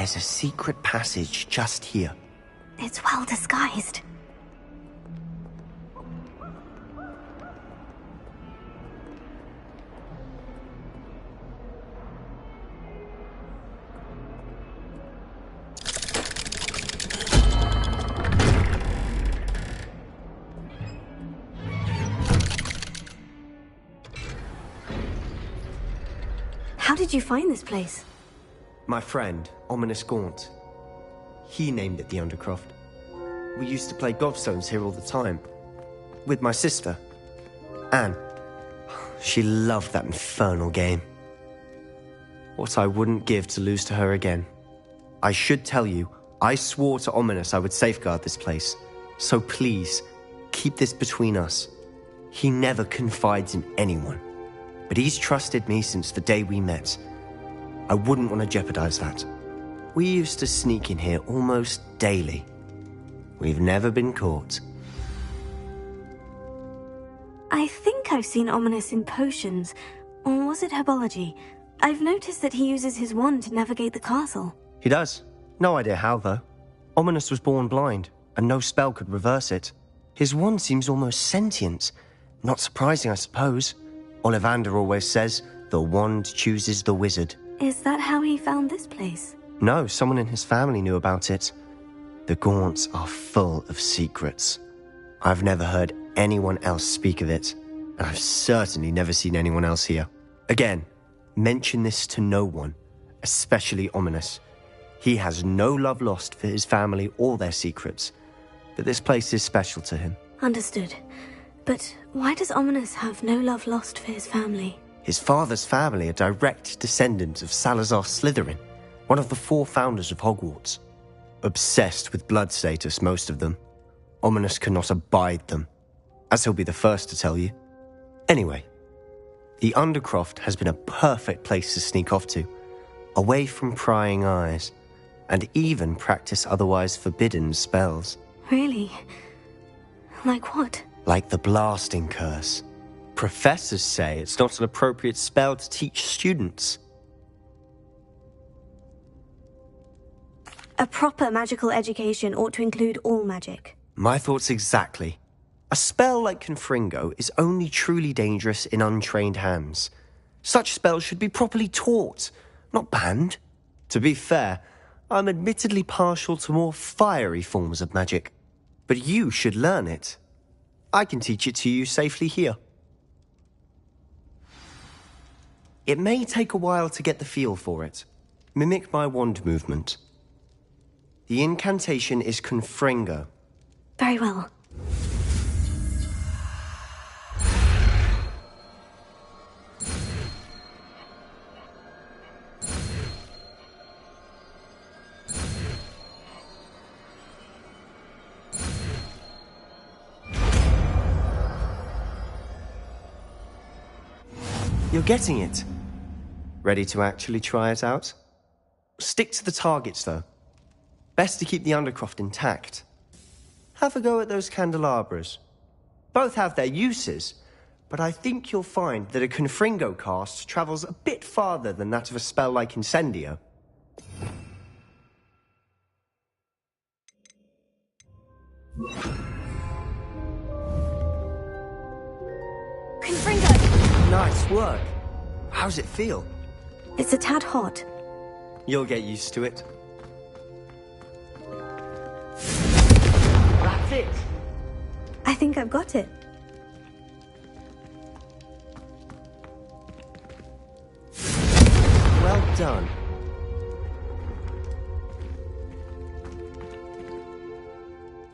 There's a secret passage just here. It's well disguised. How did you find this place? My friend, Ominous Gaunt. He named it the Undercroft. We used to play gobstones here all the time. With my sister, Anne. She loved that infernal game. What I wouldn't give to lose to her again. I should tell you, I swore to Ominous I would safeguard this place. So please, keep this between us. He never confides in anyone. But he's trusted me since the day we met. I wouldn't want to jeopardize that. We used to sneak in here almost daily. We've never been caught. I think I've seen Ominous in potions. Or was it herbology? I've noticed that he uses his wand to navigate the castle. He does. No idea how, though. Ominous was born blind, and no spell could reverse it. His wand seems almost sentient. Not surprising, I suppose. Ollivander always says, the wand chooses the wizard. Is that how he found this place? No, someone in his family knew about it. The Gaunts are full of secrets. I've never heard anyone else speak of it, and I've certainly never seen anyone else here. Again, mention this to no one, especially Ominous. He has no love lost for his family or their secrets, but this place is special to him. Understood. But why does Ominous have no love lost for his family? His father's family are direct descendants of Salazar Slytherin, one of the 4 founders of Hogwarts. Obsessed with blood status, most of them. Ominous cannot abide them, as he'll be the first to tell you. Anyway, the Undercroft has been a perfect place to sneak off to, away from prying eyes, and even practice otherwise forbidden spells. Really? Like what? Like the blasting curse. Professors say it's not an appropriate spell to teach students. A proper magical education ought to include all magic. My thoughts exactly. A spell like Confringo is only truly dangerous in untrained hands. Such spells should be properly taught, not banned. To be fair, I'm admittedly partial to more fiery forms of magic. But you should learn it. I can teach it to you safely here. It may take a while to get the feel for it. Mimic my wand movement. The incantation is Confringo. Very well. You're getting it. Ready to actually try it out? Stick to the targets, though. Best to keep the Undercroft intact. Have a go at those candelabras. Both have their uses, but I think you'll find that a Confringo cast travels a bit farther than that of a spell like Incendio. Confringo! Nice work. How's it feel? It's a tad hot. You'll get used to it. That's it. I think I've got it. Well done.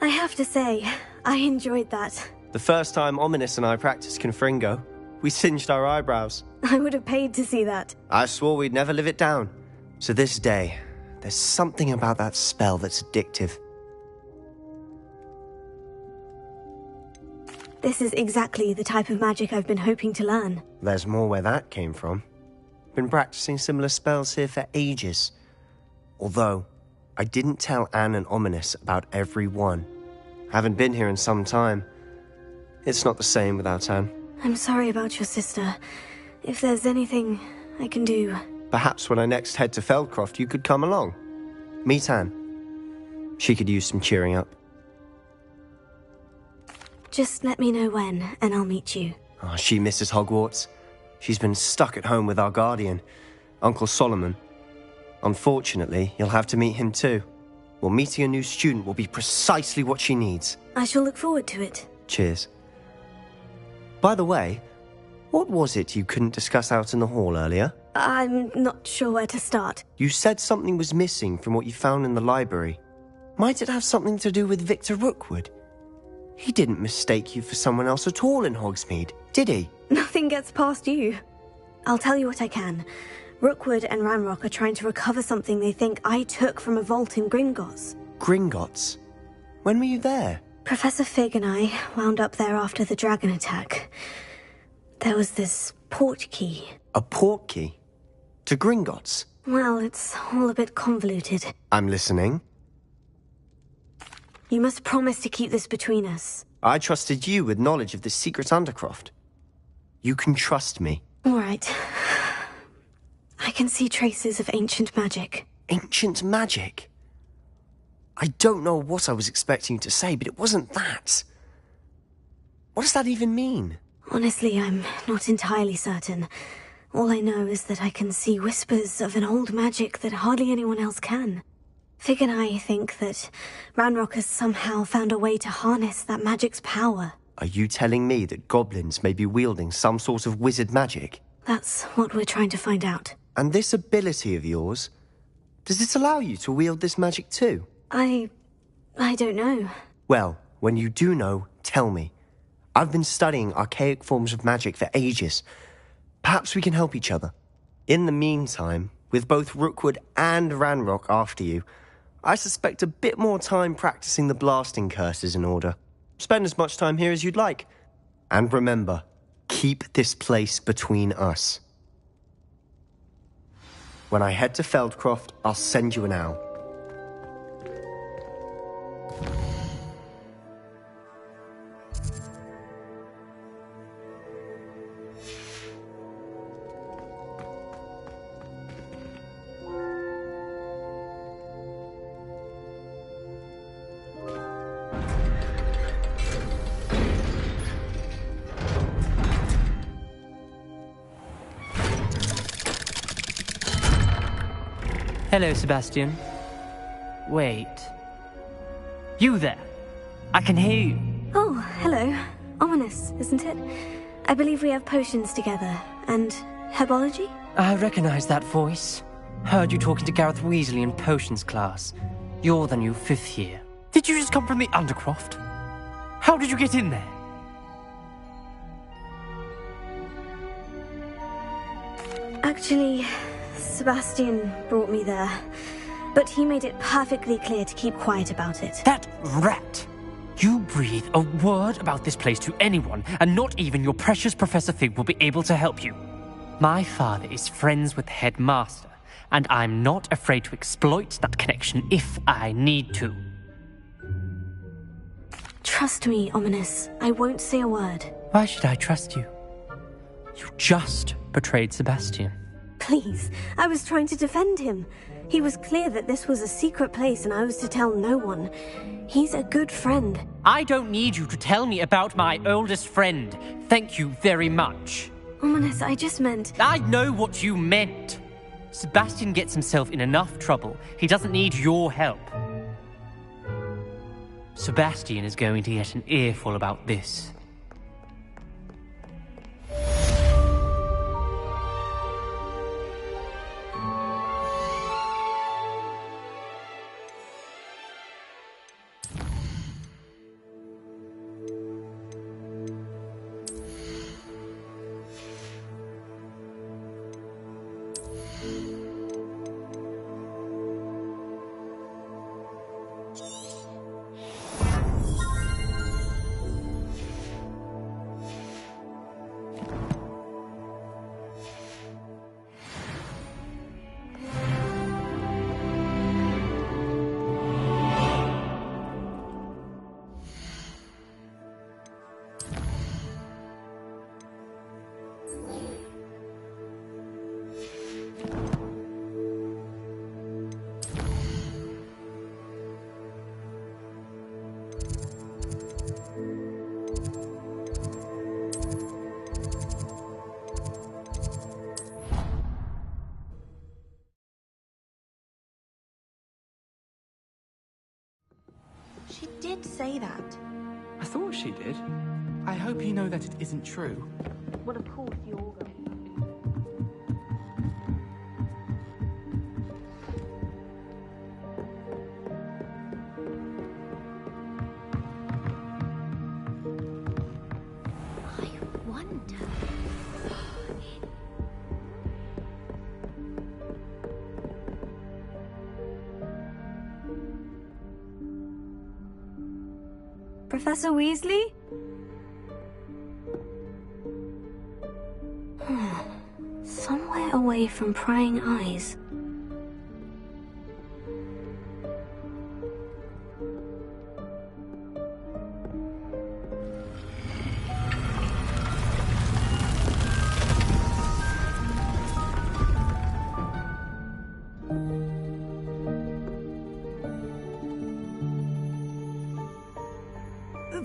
I have to say, I enjoyed that. The first time Ominous and I practiced Confringo, we singed our eyebrows. I would have paid to see that. I swore we'd never live it down. To this day, there's something about that spell that's addictive. This is exactly the type of magic I've been hoping to learn. There's more where that came from. Been practicing similar spells here for ages. Although, I didn't tell Anne and Ominous about every one. Haven't been here in some time. It's not the same without Anne. I'm sorry about your sister. If there's anything I can do... Perhaps when I next head to Feldcroft, you could come along. Meet Anne. She could use some cheering up. Just let me know when, and I'll meet you. Oh, she misses Hogwarts. She's been stuck at home with our guardian, Uncle Solomon. Unfortunately, you'll have to meet him too. Well, meeting a new student will be precisely what she needs. I shall look forward to it. Cheers. By the way, what was it you couldn't discuss out in the hall earlier? I'm not sure where to start. You said something was missing from what you found in the library. Might it have something to do with Victor Rookwood? He didn't mistake you for someone else at all in Hogsmeade, did he? Nothing gets past you. I'll tell you what I can. Rookwood and Ranrock are trying to recover something they think I took from a vault in Gringotts. Gringotts? When were you there? Professor Fig and I wound up there after the dragon attack. There was this port key. A port key? To Gringotts? Well, it's all a bit convoluted. I'm listening. You must promise to keep this between us. I trusted you with knowledge of this secret Undercroft. You can trust me. All right. I can see traces of ancient magic. Ancient magic? I don't know what I was expecting you to say, but it wasn't that. What does that even mean? Honestly, I'm not entirely certain. All I know is that I can see whispers of an old magic that hardly anyone else can. Fig and I think that Ranrock has somehow found a way to harness that magic's power. Are you telling me that goblins may be wielding some sort of wizard magic? That's what we're trying to find out. And this ability of yours, does it allow you to wield this magic too? I don't know. Well, when you do know, tell me. I've been studying archaic forms of magic for ages. Perhaps we can help each other. In the meantime, with both Rookwood and Ranrock after you, I suspect a bit more time practicing the blasting curse is in order. Spend as much time here as you'd like. And remember, keep this place between us. When I head to Feldcroft, I'll send you an owl. Hello, Sebastian. Wait. You there? I can hear you. Oh, hello. Ominous, isn't it? I believe we have potions together. And herbology? I recognize that voice. Heard you talking to Gareth Weasley in potions class. You're the new 5th year. Did you just come from the Undercroft? How did you get in there? Actually, Sebastian brought me there. But he made it perfectly clear to keep quiet about it. That rat! You breathe a word about this place to anyone, and not even your precious Professor Fig will be able to help you. My father is friends with the headmaster, and I'm not afraid to exploit that connection if I need to. Trust me, Ominous. I won't say a word. Why should I trust you? You just betrayed Sebastian. Please, I was trying to defend him. He was clear that this was a secret place and I was to tell no one. He's a good friend. I don't need you to tell me about my oldest friend. Thank you very much. Ominous, I just meant... I know what you meant. Sebastian gets himself in enough trouble. He doesn't need your help. Sebastian is going to get an earful about this. did say that. I thought she did. I hope you know that it isn't true. Well, of course you're going. I wonder. Professor Weasley? Somewhere away from prying eyes.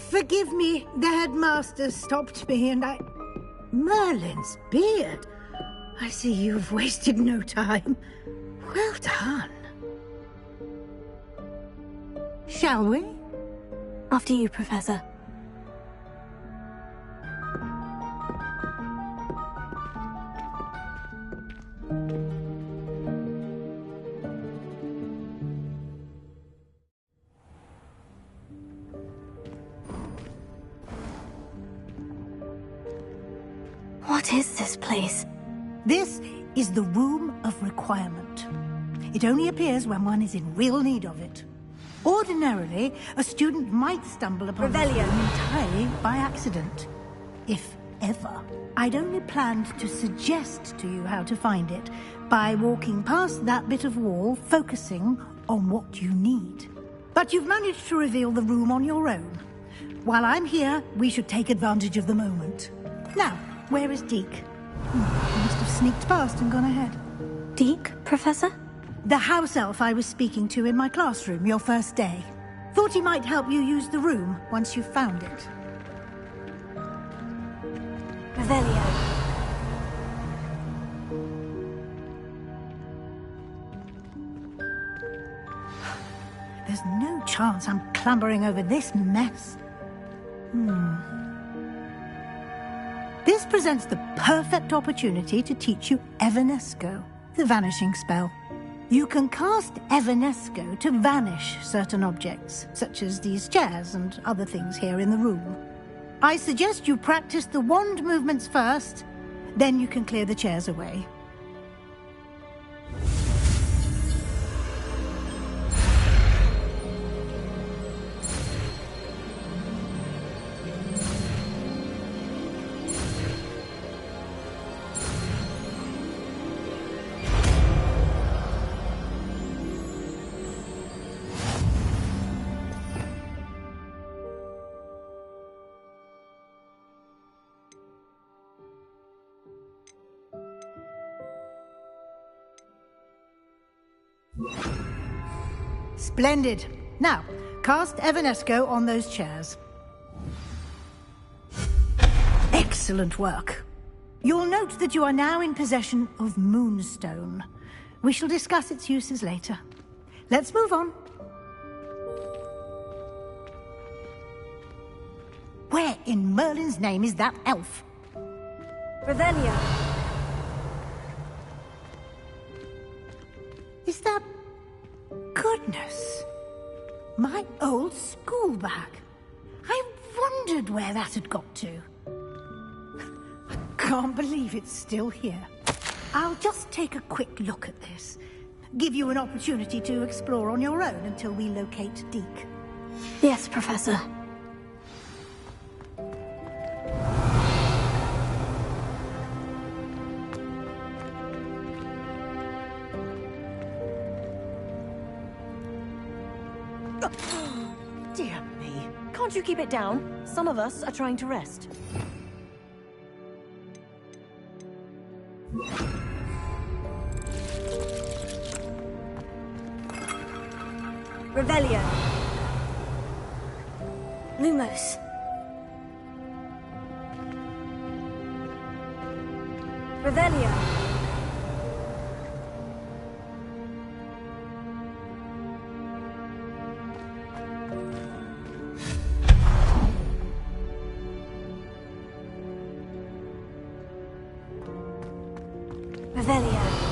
Forgive me, the headmaster stopped me and I... Merlin's beard! I see you've wasted no time. Well done. Shall we? After you, Professor. What is this place? This is the Room of Requirement. It only appears when one is in real need of it. Ordinarily, a student might stumble upon this room entirely by accident. If ever. I'd only planned to suggest to you how to find it by walking past that bit of wall, focusing on what you need. But you've managed to reveal the room on your own. While I'm here, we should take advantage of the moment. Now, where is Deke? He must have sneaked past and gone ahead. Deke, Professor? The house elf I was speaking to in my classroom your first day. Thought he might help you use the room once you've found it. Revelio. There's no chance I'm clambering over this mess. This presents the perfect opportunity to teach you Evanesco, the vanishing spell. You can cast Evanesco to vanish certain objects, such as these chairs and other things here in the room. I suggest you practice the wand movements first, then you can clear the chairs away. Splendid. Now, cast Evanesco on those chairs. Excellent work. You'll note that you are now in possession of Moonstone. We shall discuss its uses later. Let's move on. Where in Merlin's name is that elf? Revelio. Is that... Goodness! My old school bag. I wondered where that had got to. I can't believe it's still here. I'll just take a quick look at this. Give you an opportunity to explore on your own until we locate Deke. Yes, Professor. Dear me. Can't you keep it down? Some of us are trying to rest. Revelio. Lumos. Revelio. Revelio.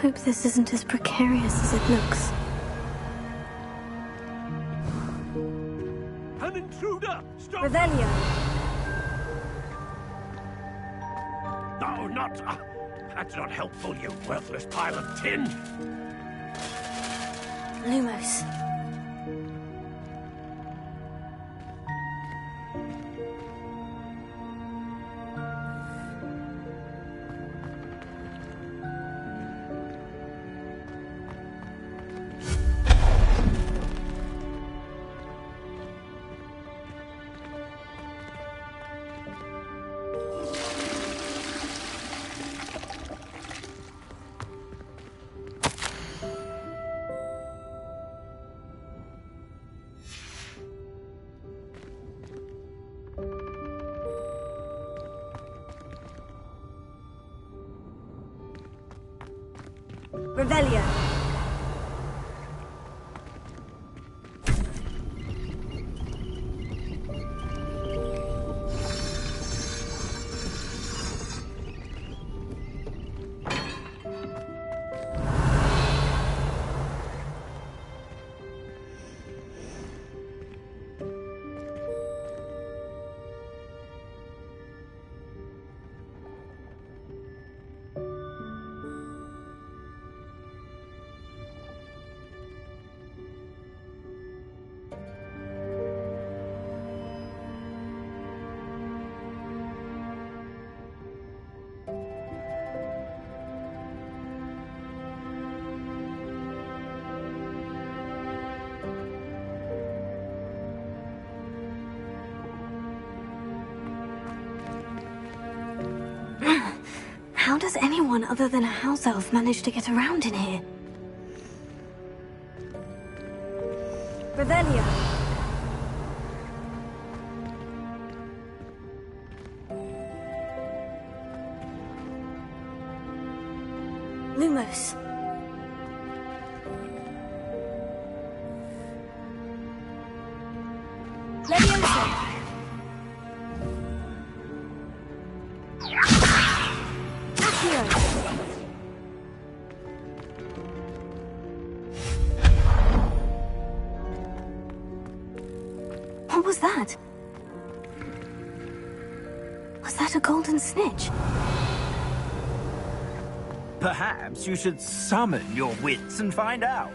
Hope this isn't as precarious as it looks. An intruder! Stop! Revelio. No, not... that's not helpful, you worthless pile of tin! Lumos. Revelio. How does anyone other than a house elf manage to get around in here? Revelio. Lumos. Leviosa. What was that? Was that a golden snitch? Perhaps you should summon your wits and find out.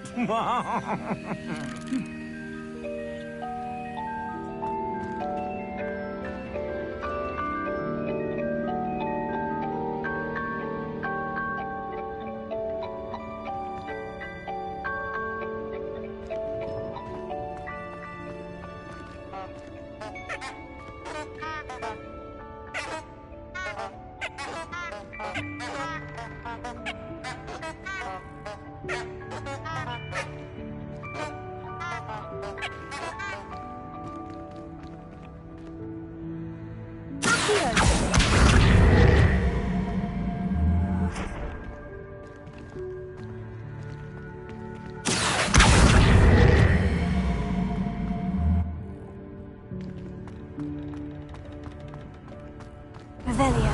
Revelio.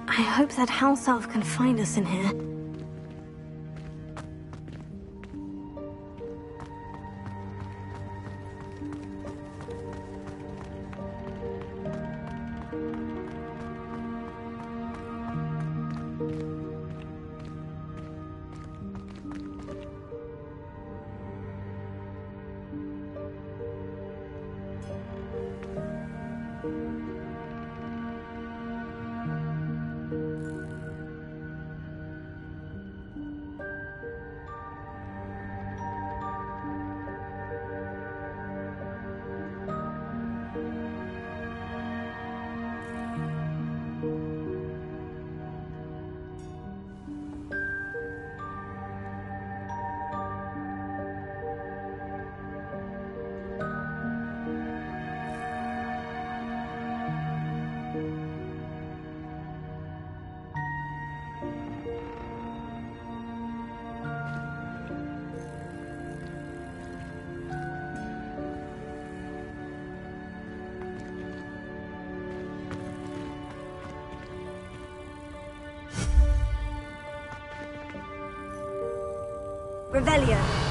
I hope that house elf can find us in here. Revelio.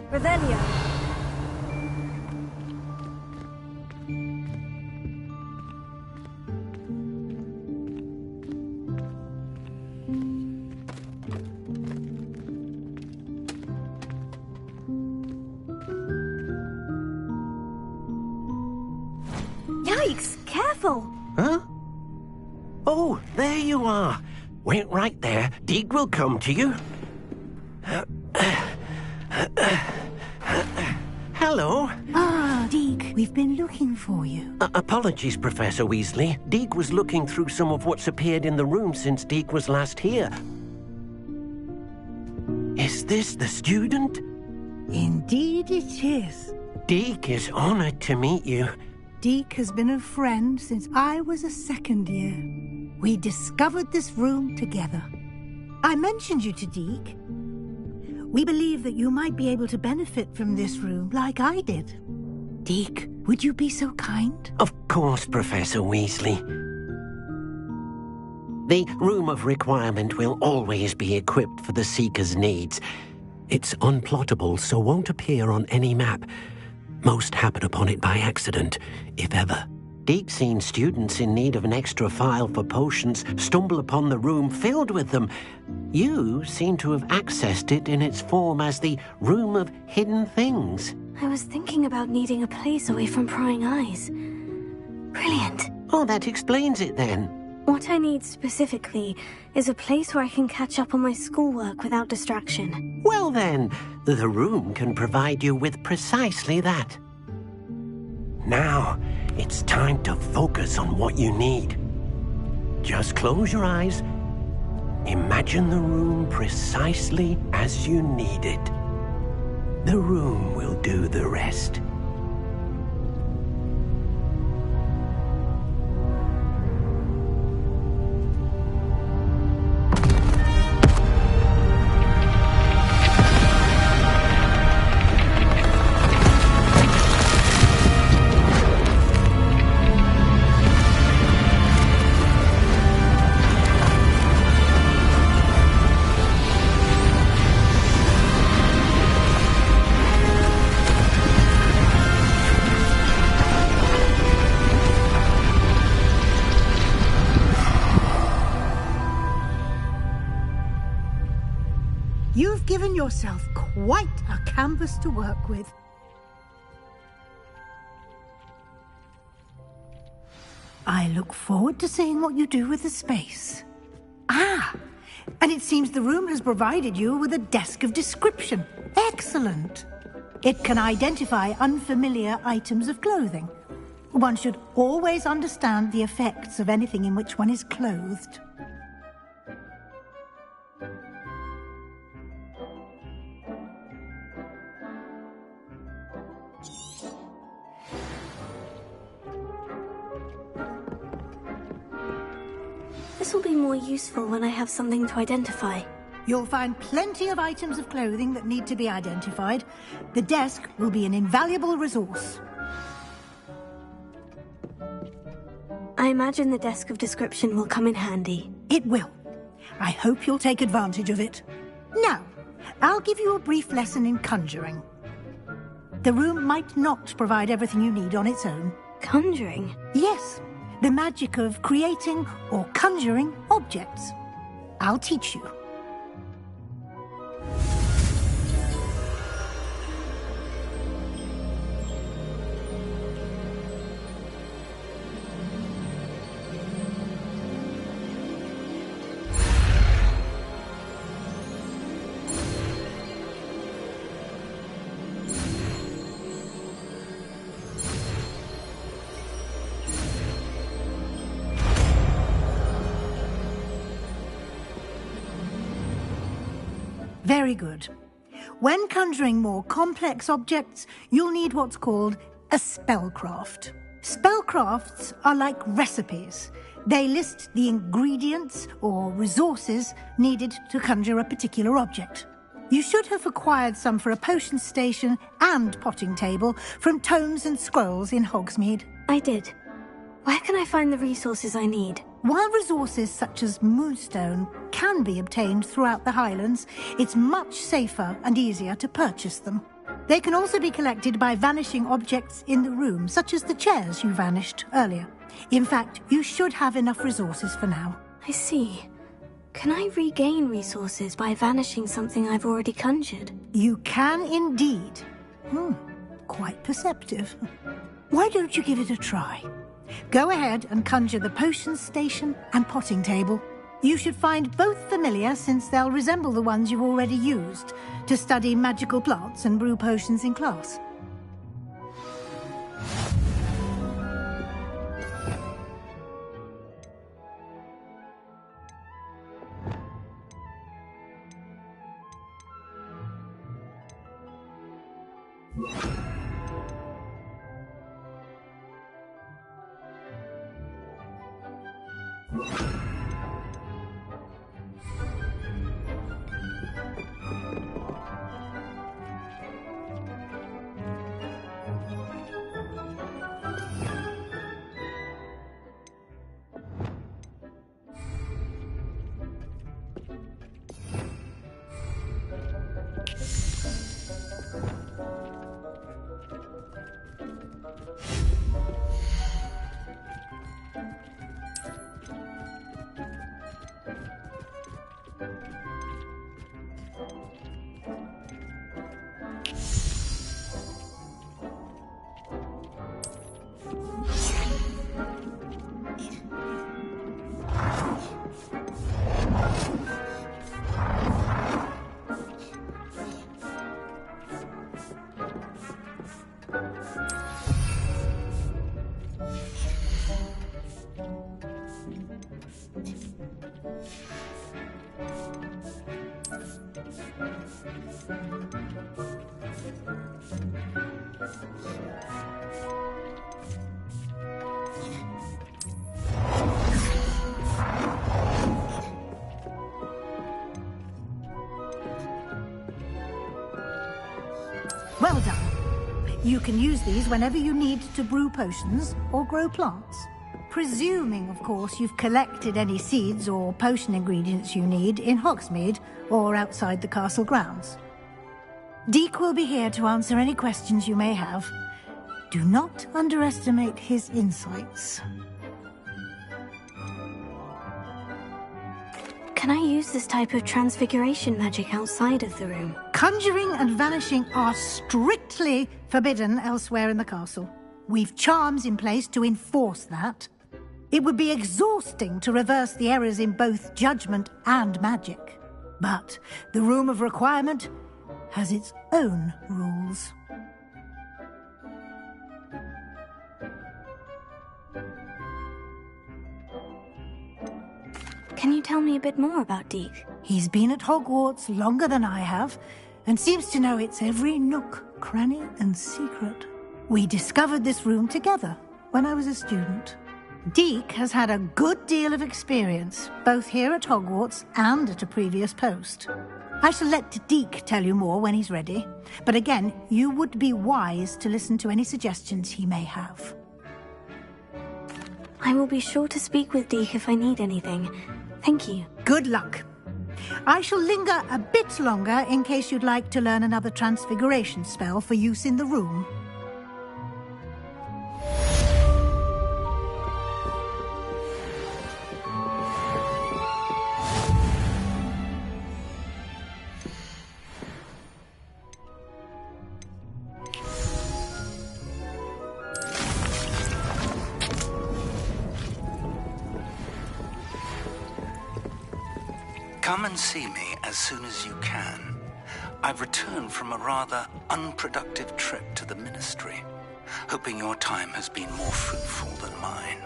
Revelio. Yikes! Careful! Huh? Oh, there you are. Wait right there. Deeg will come to you. Hello. Ah, Deeg. We've been looking for you. Apologies, Professor Weasley. Deke was looking through some of what's appeared in the room since Deke was last here. Is this the student? Indeed it is. Deke is honored to meet you. Deke has been a friend since I was a second year. We discovered this room together. I mentioned you to Deke. We believe that you might be able to benefit from this room like I did. Deke, would you be so kind? Of course, Professor Weasley. The Room of Requirement will always be equipped for the Seeker's needs. It's unplottable, so won't appear on any map. Most happen upon it by accident, if ever. Deke's seen students in need of an extra file for potions stumble upon the room filled with them. You seem to have accessed it in its form as the Room of Hidden Things. I was thinking about needing a place away from prying eyes. Brilliant. Oh, that explains it then. What I need specifically is a place where I can catch up on my schoolwork without distraction. Well then, the room can provide you with precisely that. Now, it's time to focus on what you need. Just close your eyes. Imagine the room precisely as you need it. The room will do the rest. You've given yourself quite a canvas to work with. I look forward to seeing what you do with the space. Ah, and it seems the room has provided you with a desk of description. Excellent. It can identify unfamiliar items of clothing. One should always understand the effects of anything in which one is clothed. This will be more useful when I have something to identify. You'll find plenty of items of clothing that need to be identified. The desk will be an invaluable resource. I imagine the desk of description will come in handy. It will. I hope you'll take advantage of it. Now, I'll give you a brief lesson in conjuring. The room might not provide everything you need on its own. Conjuring? Yes, the magic of creating or conjuring objects. I'll teach you. Very good. When conjuring more complex objects, you'll need what's called a spellcraft. Spellcrafts are like recipes. They list the ingredients or resources needed to conjure a particular object. You should have acquired some for a potion station and potting table from tomes and scrolls in Hogsmeade. I did. Where can I find the resources I need? While resources such as moonstone can be obtained throughout the Highlands, it's much safer and easier to purchase them. They can also be collected by vanishing objects in the room, such as the chairs you vanished earlier. In fact, you should have enough resources for now. I see. Can I regain resources by vanishing something I've already conjured? You can indeed. Quite perceptive. Why don't you give it a try? Go ahead and conjure the potion station and potting table. You should find both familiar, since they'll resemble the ones you've already used to study magical plants and brew potions in class. Well done. You can use these whenever you need to brew potions or grow plants. Presuming, of course, you've collected any seeds or potion ingredients you need in Hogsmeade or outside the castle grounds. Deek will be here to answer any questions you may have. Do not underestimate his insights. Can I use this type of transfiguration magic outside of the room? Conjuring and vanishing are strictly forbidden elsewhere in the castle. We've charms in place to enforce that. It would be exhausting to reverse the errors in both judgment and magic. But the Room of Requirement has its own rules. Can you tell me a bit more about Deek? He's been at Hogwarts longer than I have, and seems to know its every nook, cranny, and secret. We discovered this room together when I was a student. Deek has had a good deal of experience, both here at Hogwarts and at a previous post. I shall let Deek tell you more when he's ready, but again, you would be wise to listen to any suggestions he may have. I will be sure to speak with Deek if I need anything. Thank you. Good luck. I shall linger a bit longer in case you'd like to learn another transfiguration spell for use in the room. Come and see me as soon as you can. I've returned from a rather unproductive trip to the Ministry, hoping your time has been more fruitful than mine.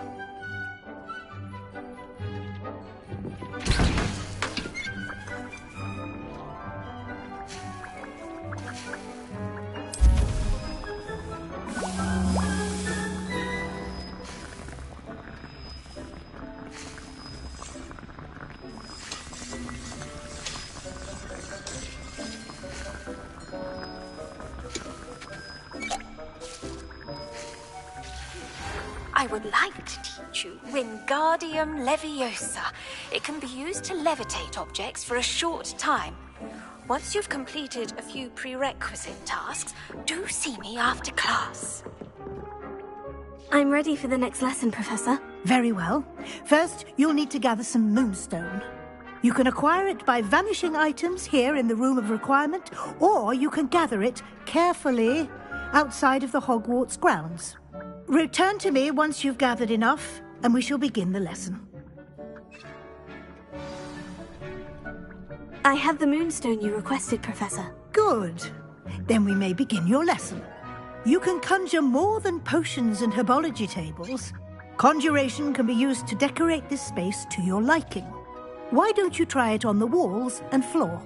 I would like to teach you Wingardium Leviosa. It can be used to levitate objects for a short time. Once you've completed a few prerequisite tasks, do see me after class. I'm ready for the next lesson, Professor. Very well. First, you'll need to gather some moonstone. You can acquire it by vanishing items here in the Room of Requirement, or you can gather it carefully outside of the Hogwarts grounds. Return to me once you've gathered enough, and we shall begin the lesson. I have the moonstone you requested, Professor. Good. Then we may begin your lesson. You can conjure more than potions and herbology tables. Conjuration can be used to decorate this space to your liking. Why don't you try it on the walls and floor?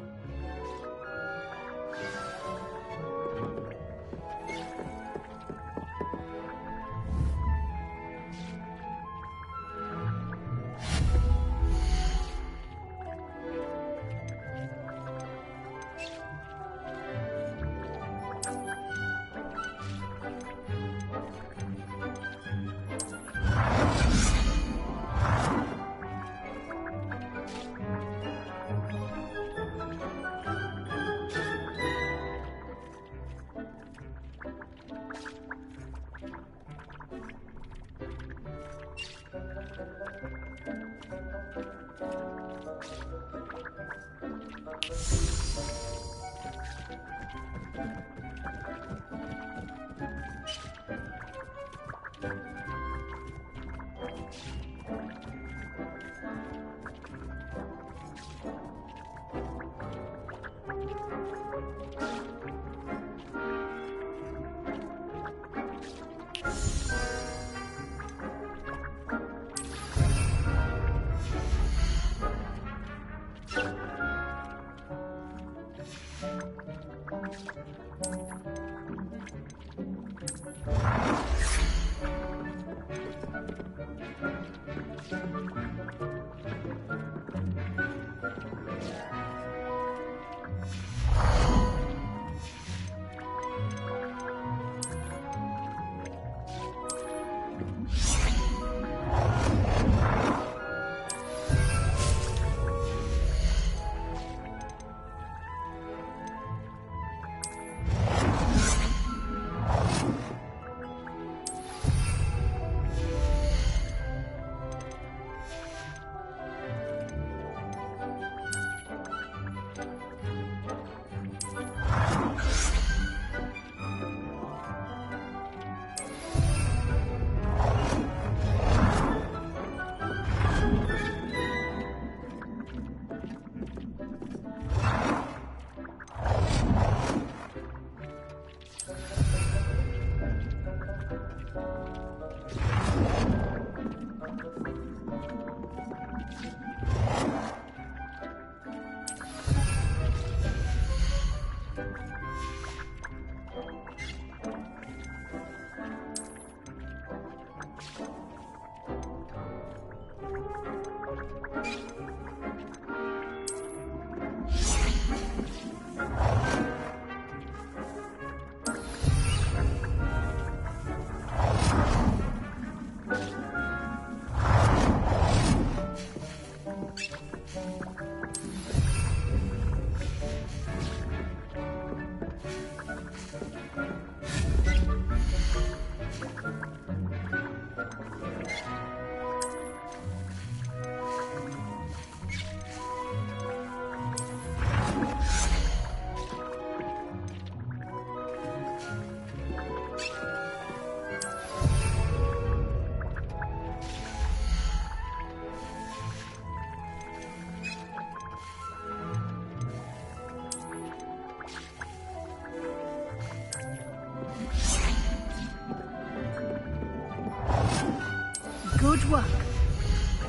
Good work.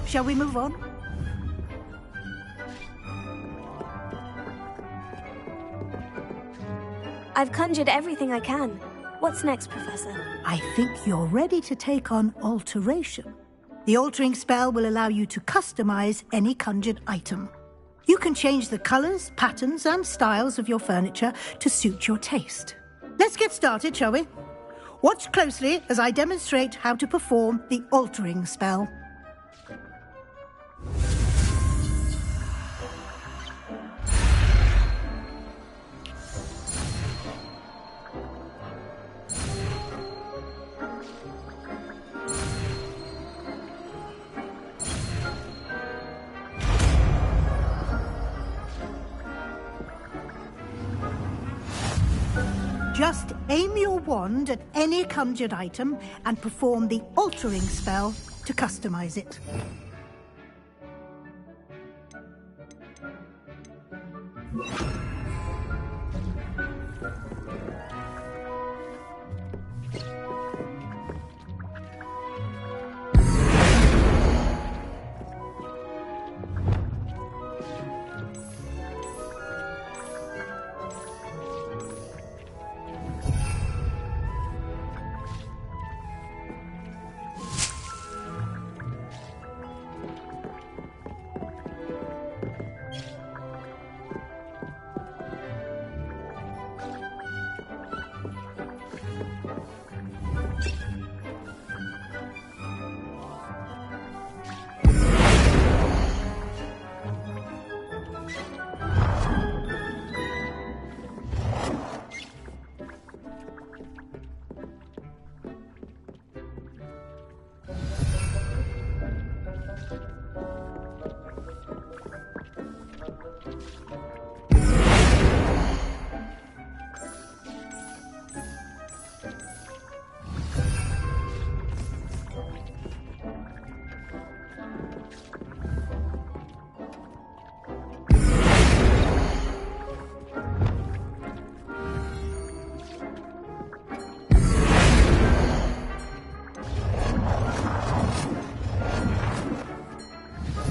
Shall we move on? I've conjured everything I can. What's next, Professor? I think you're ready to take on alteration. The altering spell will allow you to customize any conjured item. You can change the colors, patterns, and styles of your furniture to suit your taste. Let's get started, shall we? Watch closely as I demonstrate how to perform the altering spell. Just aim your wand at any conjured item and perform the altering spell to customize it.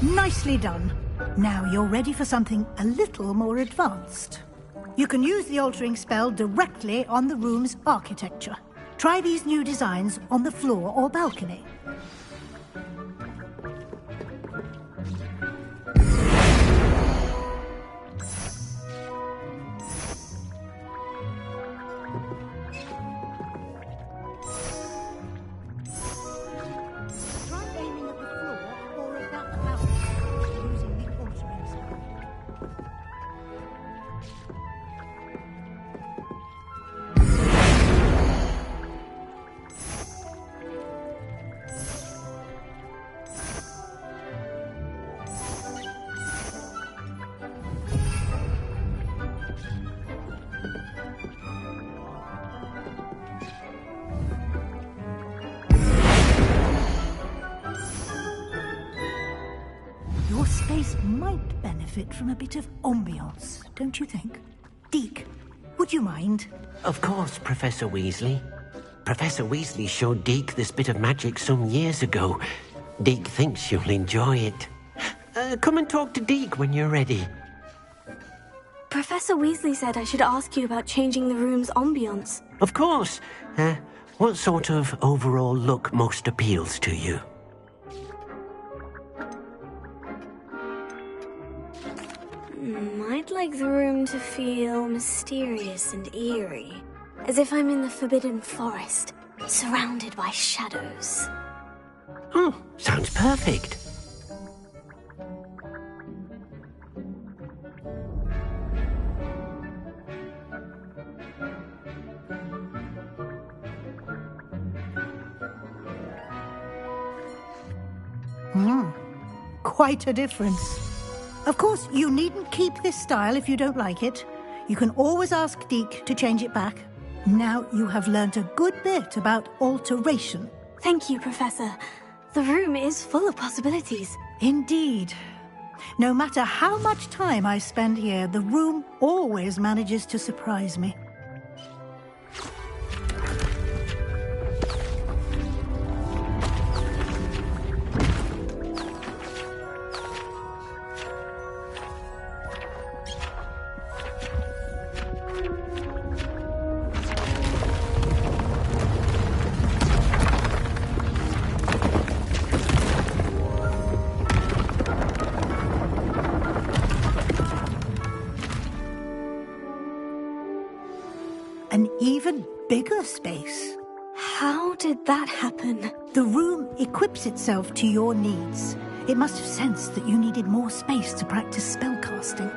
Nicely done. Now you're ready for something a little more advanced. You can use the altering spell directly on the room's architecture. Try these new designs on the floor or balcony. Your space might benefit from a bit of ambiance, don't you think? Deke, would you mind? Of course, Professor Weasley. Professor Weasley showed Deke this bit of magic some years ago. Deke thinks you'll enjoy it. Come and talk to Deke when you're ready. Professor Weasley said I should ask you about changing the room's ambience. Of course. What sort of overall look most appeals to you? I'd like the room to feel mysterious and eerie, as if I'm in the Forbidden Forest, surrounded by shadows. Oh, sounds perfect. Quite a difference. Of course, you needn't keep this style if you don't like it. You can always ask Deke to change it back. Now you have learnt a good bit about alteration. Thank you, Professor. The room is full of possibilities. Indeed. No matter how much time I spend here, the room always manages to surprise me. An even bigger space. How did that happen? The room equips itself to your needs. It must have sensed that you needed more space to practice spellcasting.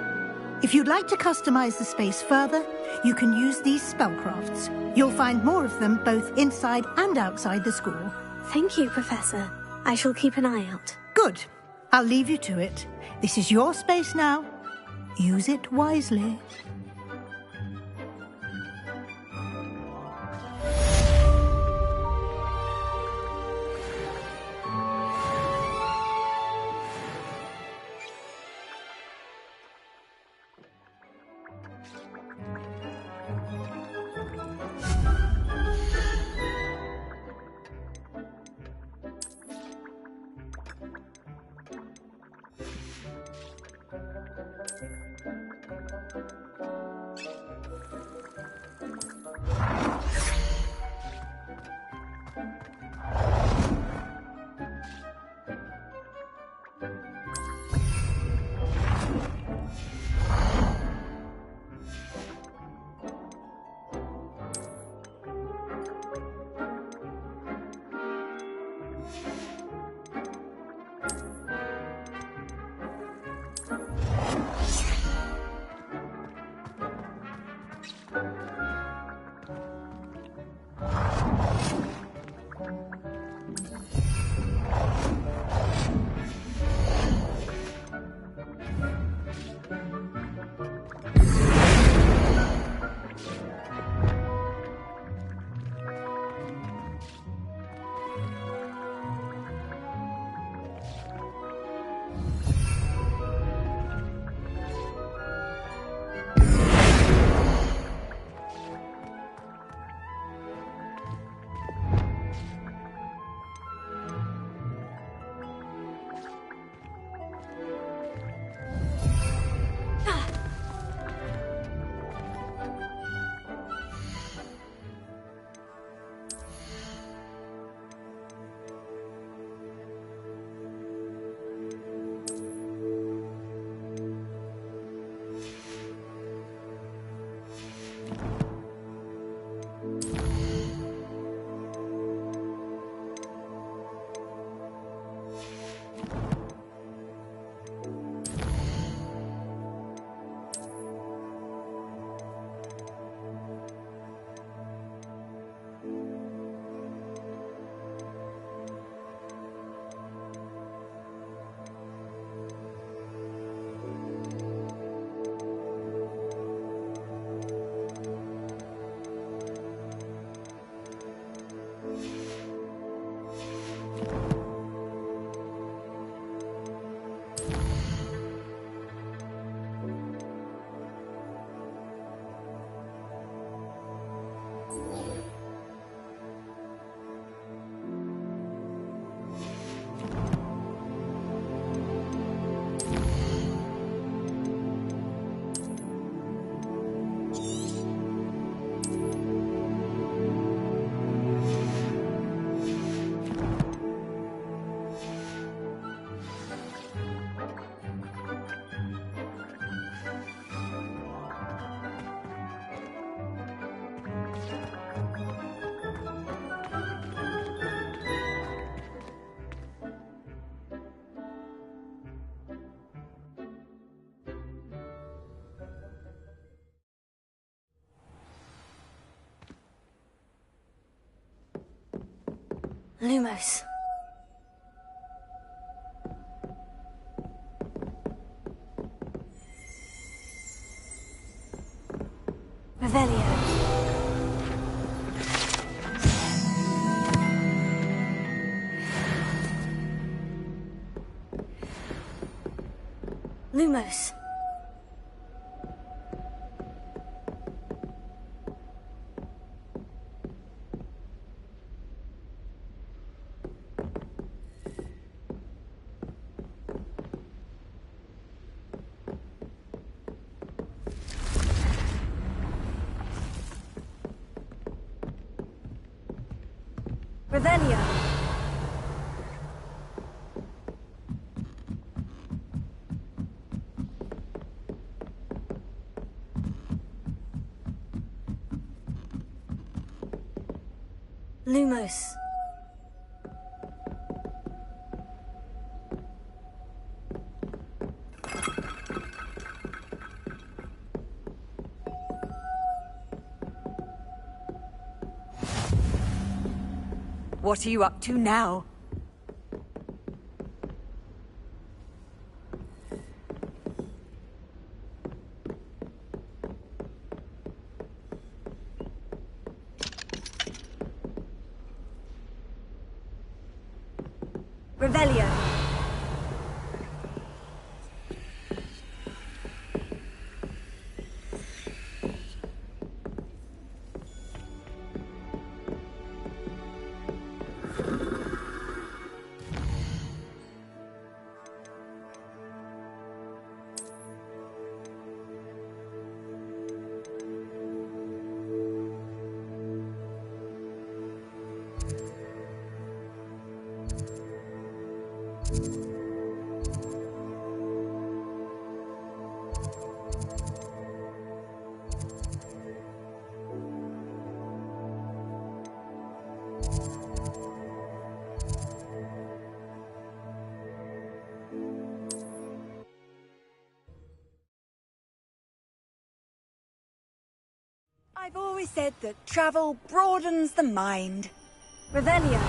If you'd like to customize the space further, you can use these spellcrafts. You'll find more of them both inside and outside the school. Thank you, Professor. I shall keep an eye out. Good. I'll leave you to it. This is your space now. Use it wisely. Lumos. Revelio. Lumos. Revelio. Lumos. What are you up to now? Revelio. I've always said that travel broadens the mind. Revelio.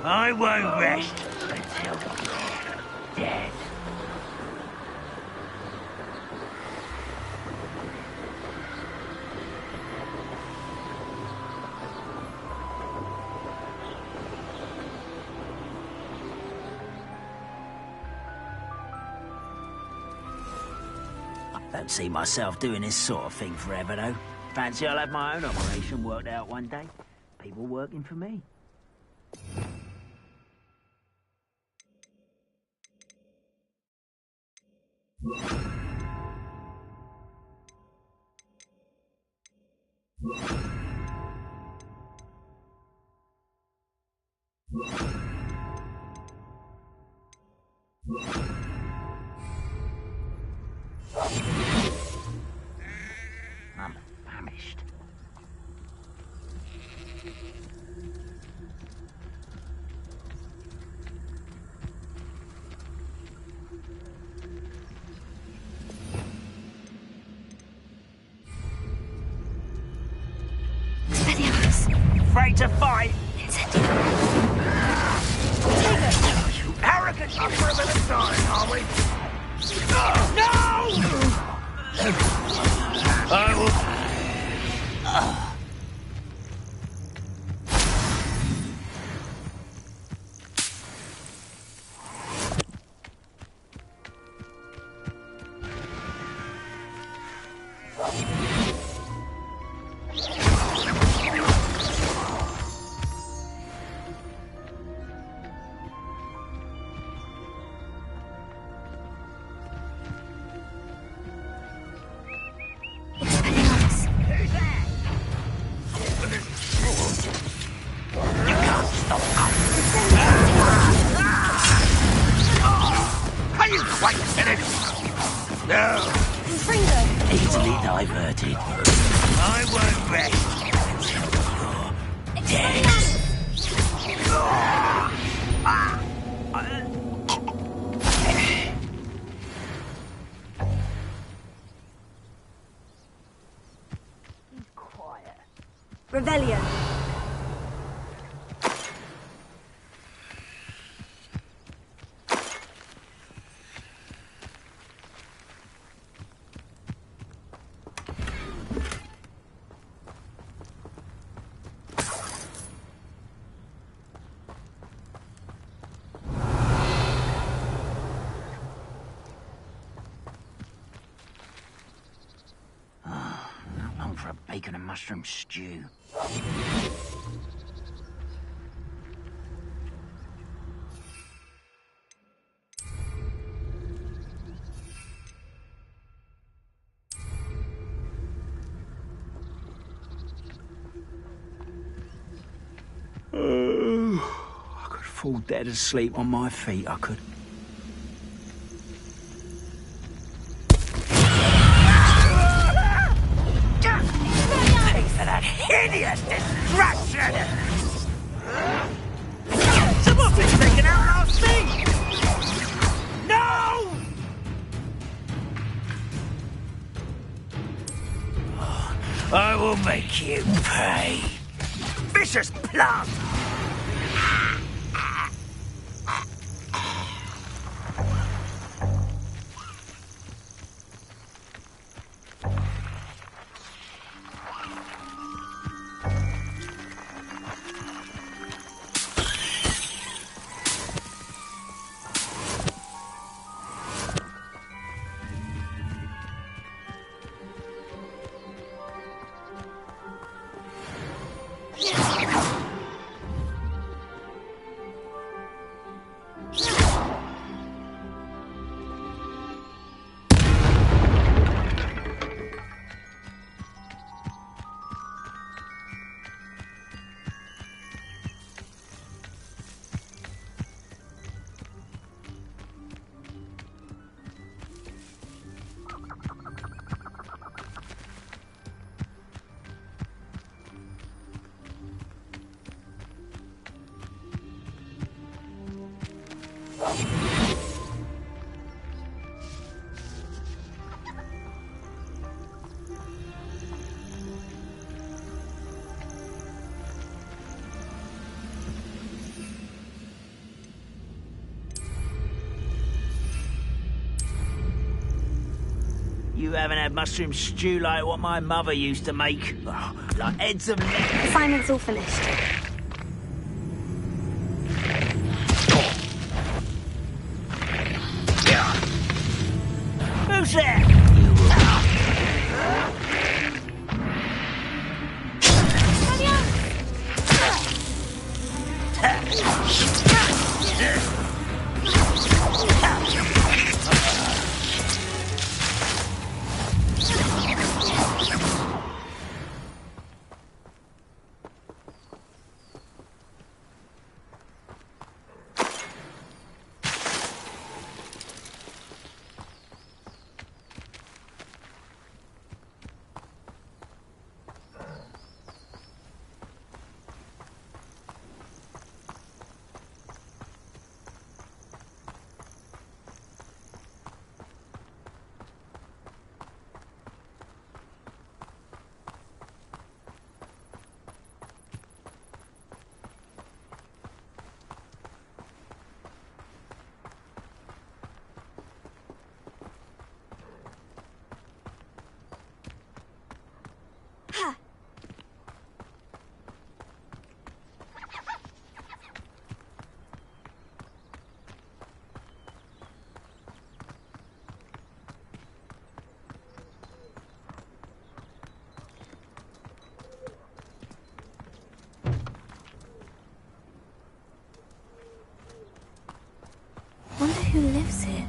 I won't rest until you're dead. I don't see myself doing this sort of thing forever, though. Fancy I'll have my own operation worked out one day. People working for me. I'm famished. ready to fight? You arrogant upper of the sign, are we? No! I will... Easily diverted. I won't rest until you're dead. Quiet. Revelio. For a bacon and mushroom stew. I could fall dead asleep on my feet, I could. Hideous destruction! Someone's been taken out last thing! No! I will make you pay. Vicious plum! You haven't had mushroom stew like what my mother used to make. Oh, like heads of lettuce. Assignment's all finished. Who's there? You Wonder who lives here.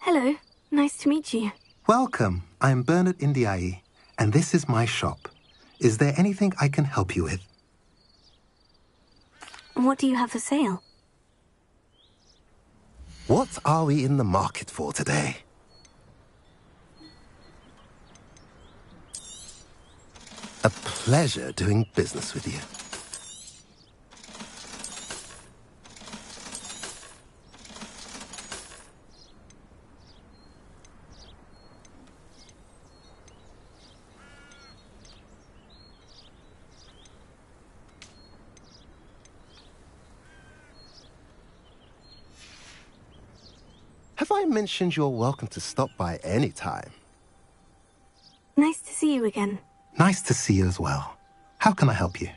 Hello, nice to meet you. Welcome. I'm Bernard Indiaye, and this is my shop. Is there anything I can help you with? What do you have for sale? What are we in the market for today? A pleasure doing business with you. Have I mentioned you're welcome to stop by any time? Nice to see you again. Nice to see you as well. How can I help you?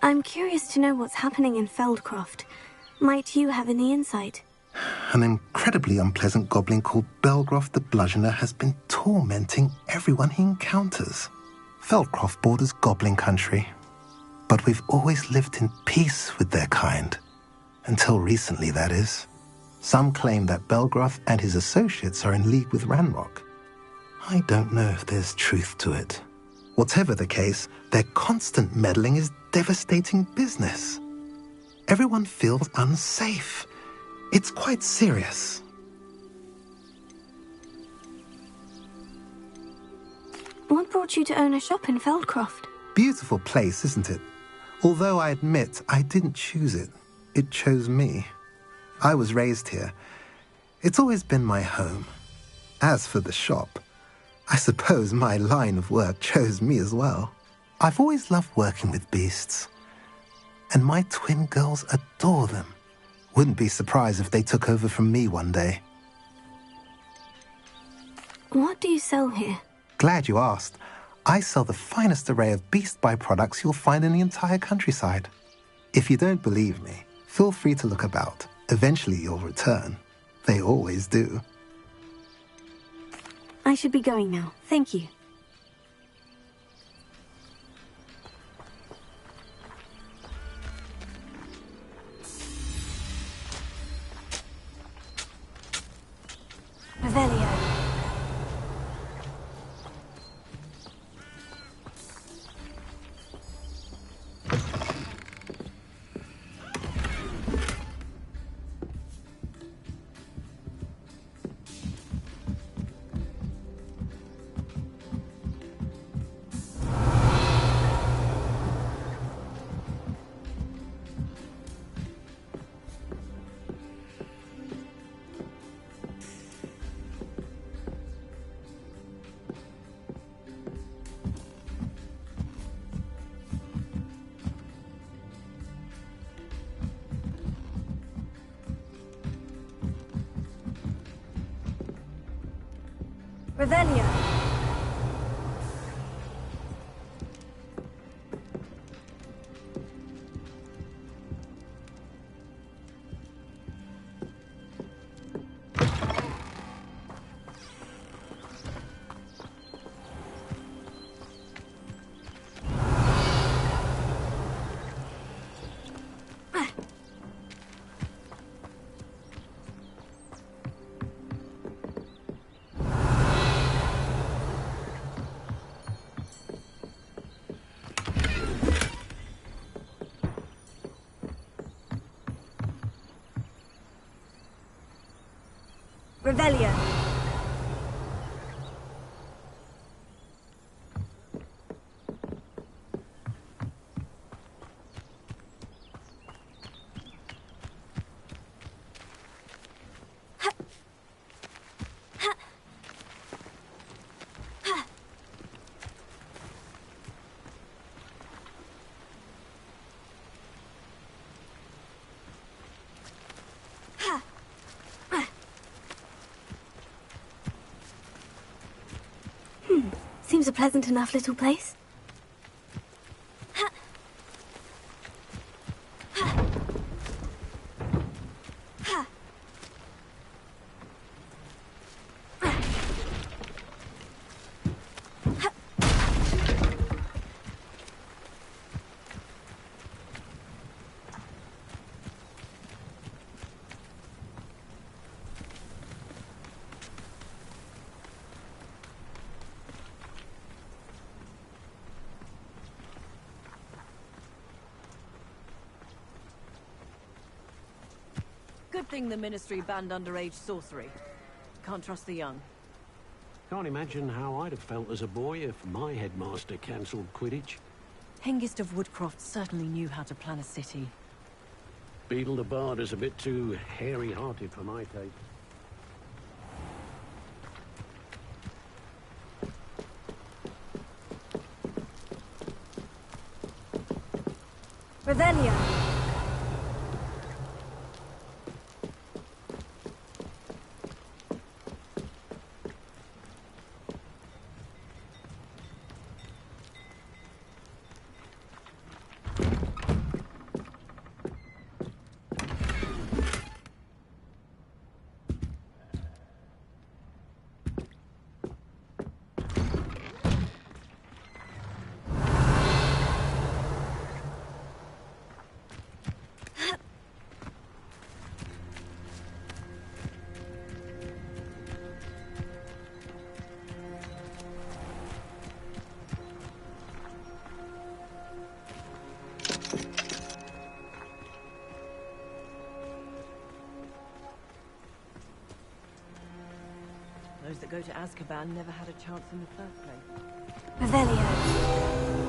I'm curious to know what's happening in Feldcroft. Might you have any insight? An incredibly unpleasant goblin called Belgroth the Bludgeoner has been tormenting everyone he encounters. Feldcroft borders goblin country, but we've always lived in peace with their kind. Until recently, that is. Some claim that Belgroth and his associates are in league with Ranrock. I don't know if there's truth to it. Whatever the case, their constant meddling is devastating business. Everyone feels unsafe. It's quite serious. What brought you to own a shop in Feldcroft? Beautiful place, isn't it? Although I admit I didn't choose it. It chose me. I was raised here. It's always been my home. As for the shop, I suppose my line of work chose me as well. I've always loved working with beasts. And my twin girls adore them. Wouldn't be surprised if they took over from me one day. What do you sell here? Glad you asked. I sell the finest array of beast byproducts you'll find in the entire countryside. If you don't believe me, feel free to look about. Eventually you'll return. They always do. I should be going now. Thank you. Revelio. Revelio. Revelio. Seems a pleasant enough little place. Good thing the Ministry banned underage sorcery. Can't trust the young. Can't imagine how I'd have felt as a boy if my headmaster cancelled Quidditch. Hengist of Woodcroft certainly knew how to plan a city. Beadle the Bard is a bit too hairy-hearted for my taste. Revelio. Those that go to Azkaban never had a chance in the first place. Revelio.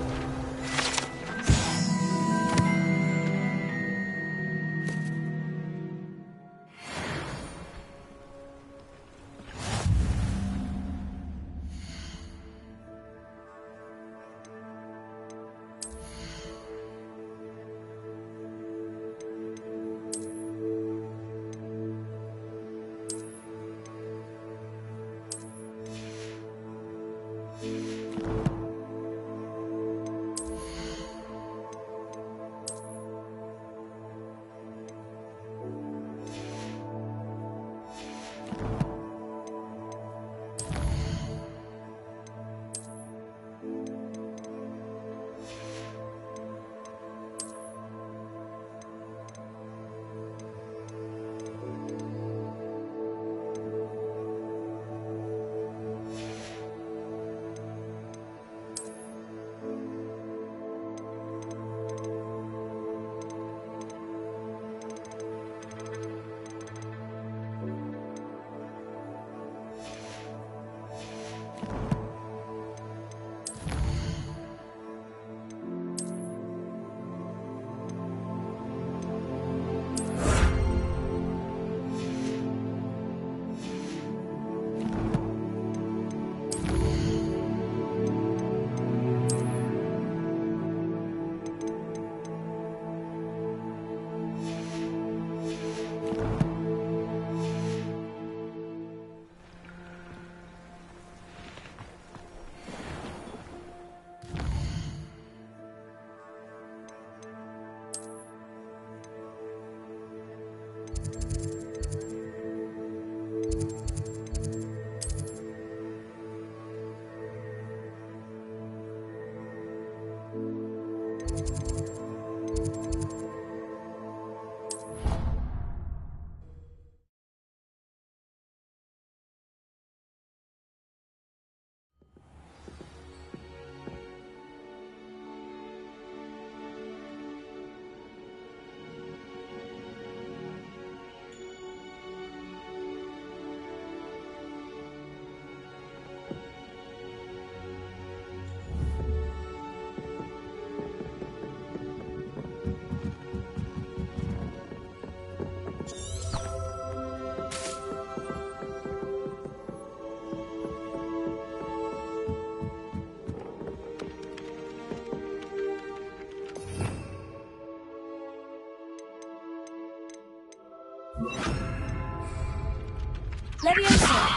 Leviosa!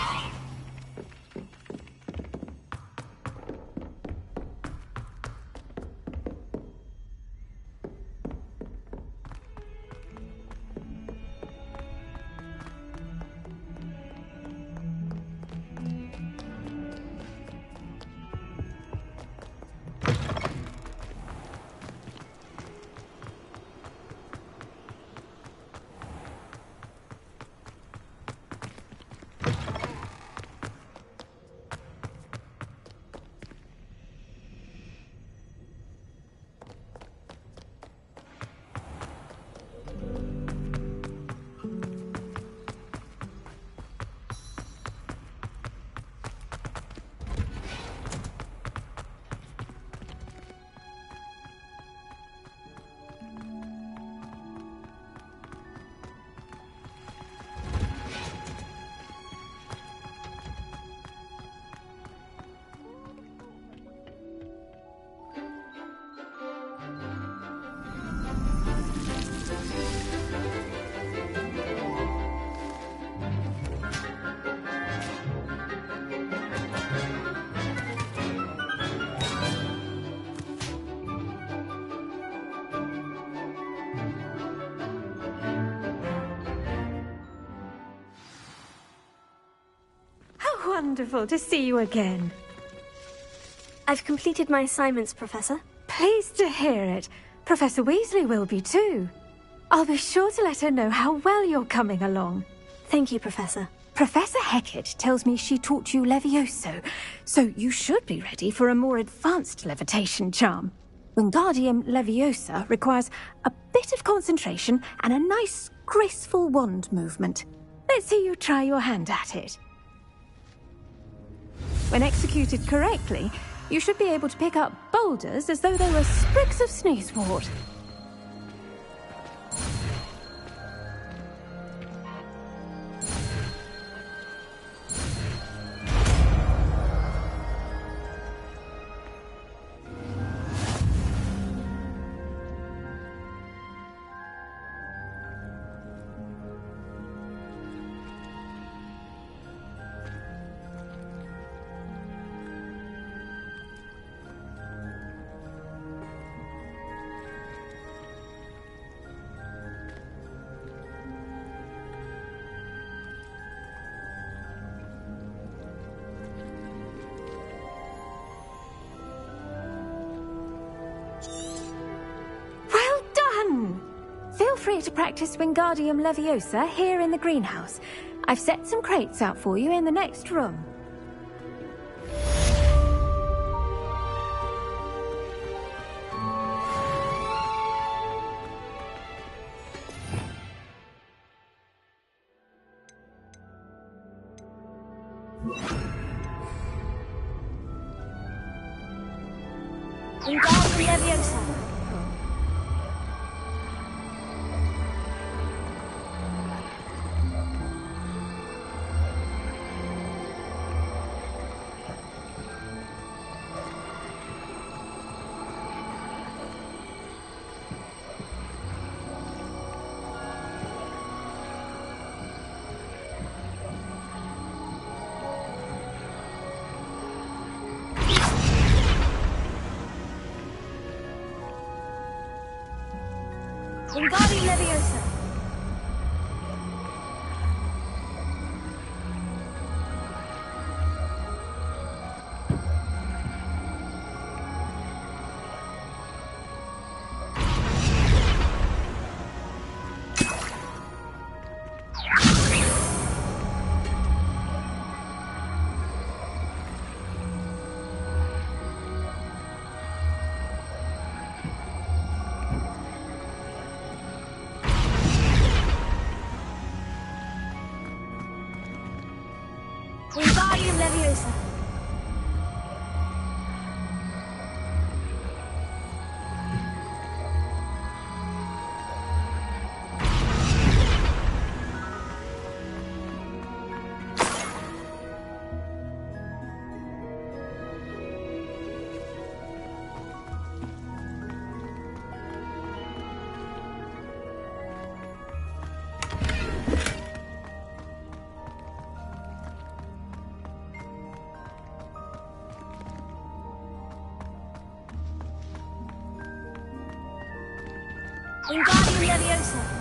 Wonderful to see you again. I've completed my assignments, Professor. Pleased to hear it. Professor Weasley will be too. I'll be sure to let her know how well you're coming along. Thank you, Professor. Professor Hecat tells me she taught you Levioso, so you should be ready for a more advanced levitation charm. Wingardium Leviosa requires a bit of concentration and a nice, graceful wand movement. Let's see you try your hand at it. When executed correctly, you should be able to pick up boulders as though they were sprigs of sneezewort. Feel free to practice Wingardium Leviosa here in the greenhouse. I've set some crates out for you in the next room. Wingardium Leviosa. Wingardium Leviosa. Wingardium Leviosa. Wingardium Leviosa.